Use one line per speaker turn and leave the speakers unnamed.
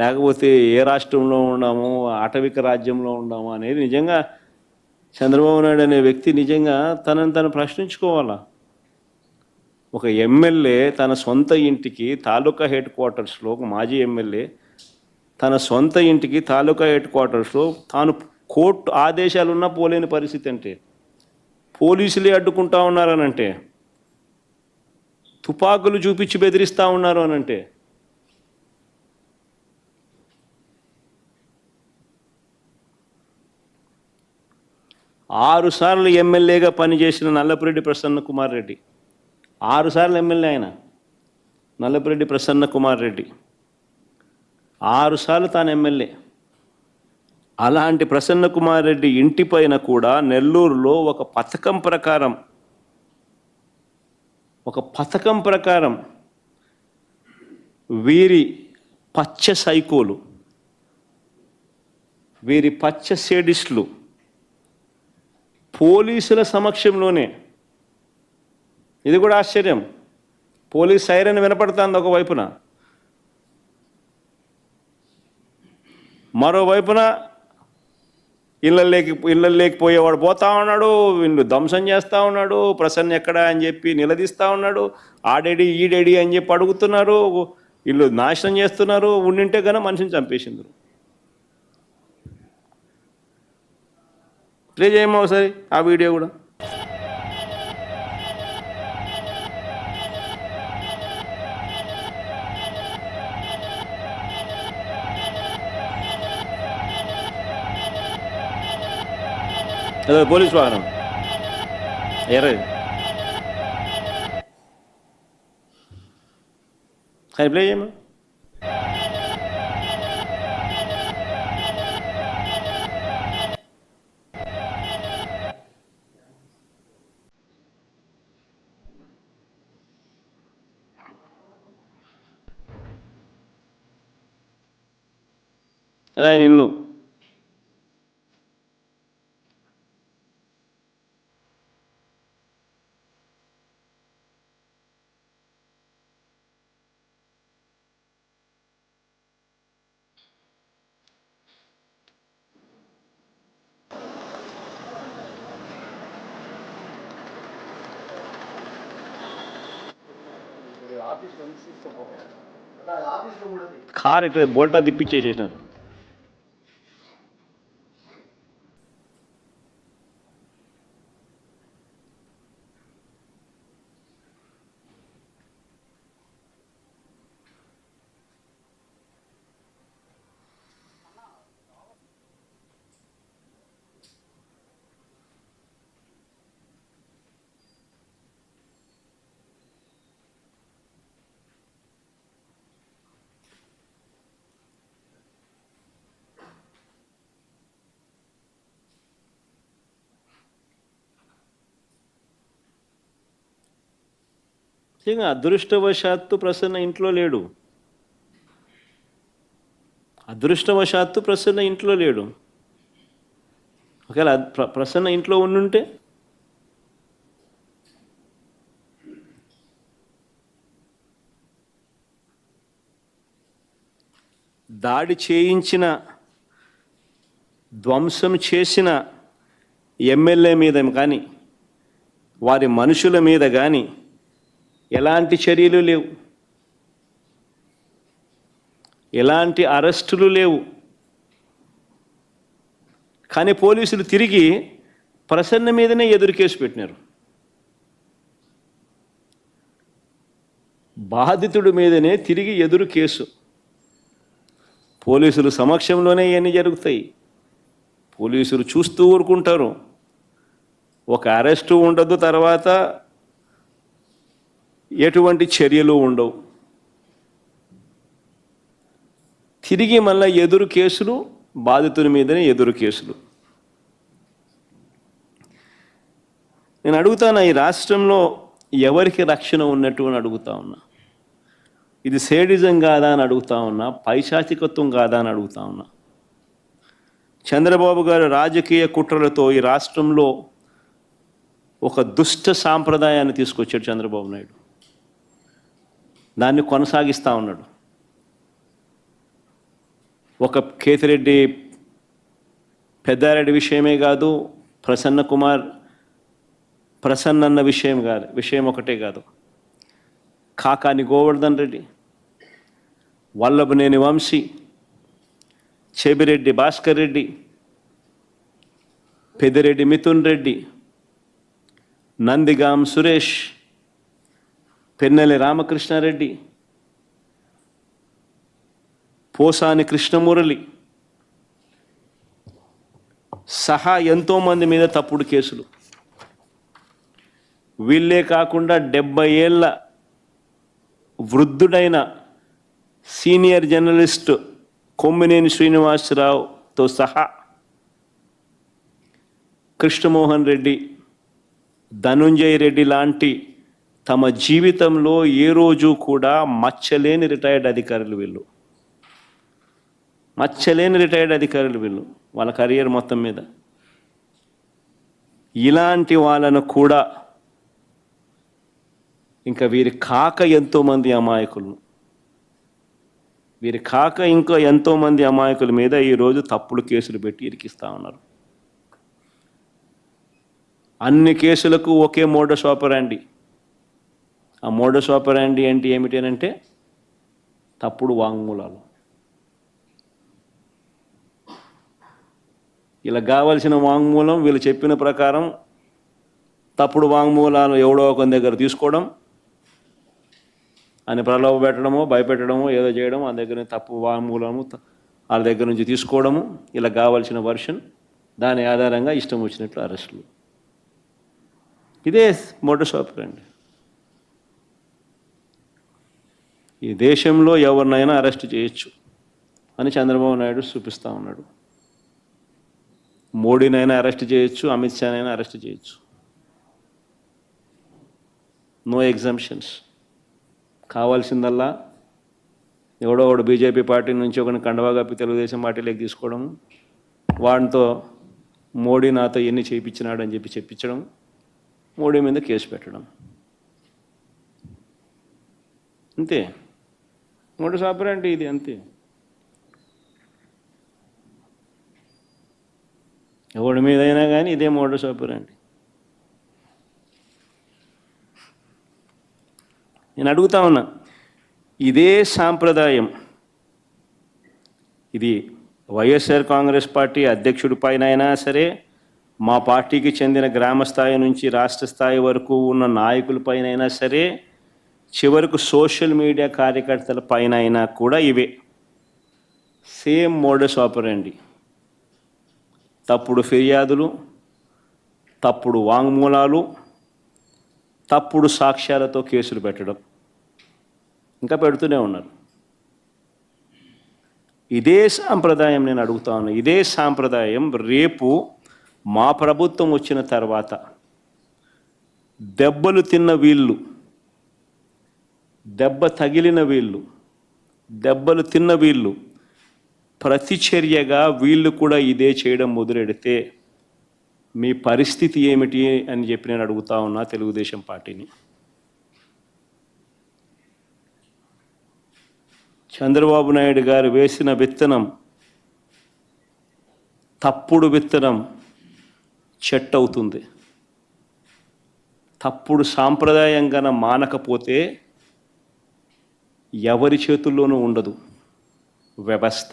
లేకపోతే ఏ రాష్ట్రంలో ఉన్నాము, ఆటవిక రాజ్యంలో ఉన్నాము అనేది నిజంగా చంద్రబాబు నాయుడు అనే వ్యక్తి నిజంగా తనను తను ప్రశ్నించుకోవాలా. ఒక ఎమ్మెల్యే తన సొంత ఇంటికి తాలూకా హెడ్ క్వార్టర్స్లో, ఒక మాజీ ఎమ్మెల్యే తన సొంత ఇంటికి తాలూకా హెడ్ క్వార్టర్స్లో తాను కోర్టు ఆదేశాలున్నా పోలేని పరిస్థితి అంటే, పోలీసులే అడ్డుకుంటా ఉన్నారనంటే, తుపాకులు చూపించి బెదిరిస్తూ ఉన్నారు అనంటే, ఆరు సార్లు ఎమ్మెల్యేగా పనిచేసిన నల్లపురెడ్డి ప్రసన్న కుమార్ రెడ్డి, 6 సార్లు ఎమ్మెల్యే ఆయన నల్లపురెడ్డి ప్రసన్న కుమార్ రెడ్డి, 6 సార్లు తాను ఎమ్మెల్యే. అలాంటి ప్రసన్న కుమార్ రెడ్డి ఇంటిపైన కూడా నెల్లూరులో ఒక పథకం ప్రకారం వీరి పచ్చ సైకోలు, వీరి పచ్చ సేడిస్టులు పోలీసుల సమక్షంలోనే, ఇది కూడా ఆశ్చర్యం, పోలీస్ సైరన్ వినపడుతుంది ఒకవైపున, మరోవైపున ఇళ్ళల్లోకి పోయేవాడు పోతా ఉన్నాడు, వీళ్ళు ధ్వంసం చేస్తూ ఉన్నాడు, ప్రసన్న ఎక్కడా అని చెప్పి నిలదీస్తూ ఉన్నాడు, ఆడేడి ఈడేడి అని చెప్పి అడుగుతున్నారు, వీళ్ళు నాశనం చేస్తున్నారు, ఉండింటే కన్నా మనిషిని చంపేసిండ్రు. ప్లే చేయమో ఒకసారి ఆ వీడియో కూడా. అదే పోలీస్ వాహనం ఎర్ర సరే ప్లే చేయమా. అదే ఇల్లు కార్ ఇక్కడ బోల్టా తిప్పించేసేసినారు. నిజంగా అదృష్టవశాత్తు ప్రసన్న ఇంట్లో లేడు, అదృష్టవశాత్తు ప్రసన్న ఇంట్లో లేడు. ఒకవేళ ప్రసన్న ఇంట్లో ఉండుంటే దాడి చేయించిన, ధ్వంసం చేసిన ఎమ్మెల్యే మీద కానీ వారి మనుషుల మీద కానీ ఎలాంటి చర్యలు లేవు, ఎలాంటి అరెస్టులు లేవు. కానీ పోలీసులు తిరిగి ప్రసన్న మీదనే ఎదురు కేసు పెట్టినారు, బాధితుడి మీదనే తిరిగి ఎదురు కేసు. పోలీసులు సమక్షంలోనే ఇవన్నీ జరుగుతాయి, పోలీసులు చూస్తూ ఊరుకుంటారు, ఒక అరెస్టు ఉండదు, తర్వాత ఎటువంటి చర్యలు ఉండవు. తిరిగి మళ్ళీ ఎదురు కేసులు, బాధితుని మీదనే ఎదురు కేసులు. నేను అడుగుతాను, ఈ రాష్ట్రంలో ఎవరికి రక్షణ ఉన్నట్టు అని అడుగుతా ఉన్నా. ఇది సేడిజం కాదా అని అడుగుతా ఉన్నా, పైశాచికత్వం కాదా అని అడుగుతా ఉన్నా. చంద్రబాబు గారు రాజకీయ కుట్రలతో ఈ రాష్ట్రంలో ఒక దుష్ట సాంప్రదాయాన్ని తీసుకొచ్చాడు చంద్రబాబు నాయుడు, దాన్ని కొనసాగిస్తూ ఉన్నాడు. ఒక కేతిరెడ్డి పెద్దారెడ్డి విషయమే కాదు, ప్రసన్న అన్న విషయం ఒకటే కాదు, కాకాని గోవర్ధన్ రెడ్డి, వల్లభనేని వంశీ, చెబిరెడ్డి భాస్కర్ రెడ్డి, పెద్దిరెడ్డి మిథున్ రెడ్డి, నందిగాం సురేష్, పెన్నెల రామకృష్ణారెడ్డి, పోసాని కృష్ణమురళి సహా ఎంతోమంది మీద తప్పుడు కేసులు. వీళ్ళే కాకుండా 70 ఏళ్ళ వృద్ధుడైన సీనియర్ జర్నలిస్ట్ కొమ్మినేని శ్రీనివాసరావుతో సహా కృష్ణమోహన్ రెడ్డి, ధనుంజయ రెడ్డి లాంటి తమ జీవితంలో ఏ రోజు కూడా మచ్చలేని రిటైర్డ్ అధికారులు వీళ్ళు. వాళ్ళ కెరియర్ మొత్తం మీద. ఇలాంటి వాళ్ళను కూడా ఇంకా వీరి కాక ఎంతోమంది అమాయకుల మీద ఈరోజు తప్పుడు కేసులు పెట్టి ఇరికిస్తూ ఉన్నారు. అన్ని కేసులకు ఒకే మోడస్ ఆపరాండి. ఆ మోడస్ ఆపరాండి అంటే ఏమిటనంటే తప్పుడు వాంగ్మూలాలు. ఇలా కావలసిన వాంగ్మూలం వీళ్ళు చెప్పిన ప్రకారం తప్పుడు వాంగ్మూలాలు ఎవడో ఒక దగ్గర తీసుకోవడం, అని ప్రలోభ పెట్టడమో భయపెట్టడమో ఏదో చేయడం, ఆ దగ్గర తప్పు వాంగ్మూలము వాళ్ళ దగ్గర నుంచి తీసుకోవడము, ఇలా కావాల్సిన వర్షన్, దాని ఆధారంగా ఇష్టం వచ్చినట్లు అరెస్టులు. ఇదే మోడస్ ఆపరాండి. ఈ దేశంలో ఎవరినైనా అరెస్ట్ చేయొచ్చు అని చంద్రబాబు నాయుడు చూపిస్తూ ఉన్నాడు. మోడీనైనా అరెస్ట్ చేయొచ్చు, అమిత్ షానైనా అరెస్ట్ చేయొచ్చు. No exemptions. కావాల్సిందల్లా ఎవడో ఒకడు బీజేపీ పార్టీ నుంచి ఒకరిని కండవా కప్పి తెలుగుదేశం పార్టీలోకి తీసుకోవడం, వాడితో మోడీ నాతో ఎన్ని చేయించినాడు అని చెప్పించడం, మోడీ మీద కేసు పెట్టడం, అంతే. మోడస్ ఆపరాండి ఇది, అంతే. ఎవడి మీదైనా కానీ ఇదే మోడస్ ఆపరాండి. నేను అడుగుతా ఉన్నా, ఇదే సాంప్రదాయం ఇది వైఎస్ఆర్ కాంగ్రెస్ పార్టీ అధ్యక్షుడి పైన అయినా సరే, మా పార్టీకి చెందిన గ్రామ స్థాయి నుంచి రాష్ట్ర స్థాయి వరకు ఉన్న నాయకులపైన అయినా సరే, చివరకు సోషల్ మీడియా కార్యకర్తల పైన అయినా కూడా ఇవే సేమ్ మోడస్ ఆపరాండి. తప్పుడు ఫిర్యాదులు, తప్పుడు వాంగ్మూలాలు, తప్పుడు సాక్ష్యాలతో కేసులు పెట్టడం, ఇంకా పెడుతూనే ఉన్నారు. ఇదే సాంప్రదాయం నేను అడుగుతా ఉన్నా, ఇదే సాంప్రదాయం రేపు మా ప్రభుత్వం వచ్చిన తర్వాత దెబ్బలు తిన్న వీళ్ళు, దెబ్బలు తిన్న వీళ్ళు ప్రతిచర్యగా వీళ్ళు కూడా ఇదే చేయడం మొదలెడితే మీ పరిస్థితి ఏమిటి అని చెప్పి నేను అడుగుతా ఉన్నా తెలుగుదేశం పార్టీని. చంద్రబాబు నాయుడు గారు వేసిన విత్తనం, తప్పుడు విత్తనం చెట్టు అవుతుంది. తప్పుడు సాంప్రదాయంగా మానకపోతే ఎవరి చేతుల్లోనూ ఉండదు వ్యవస్థ.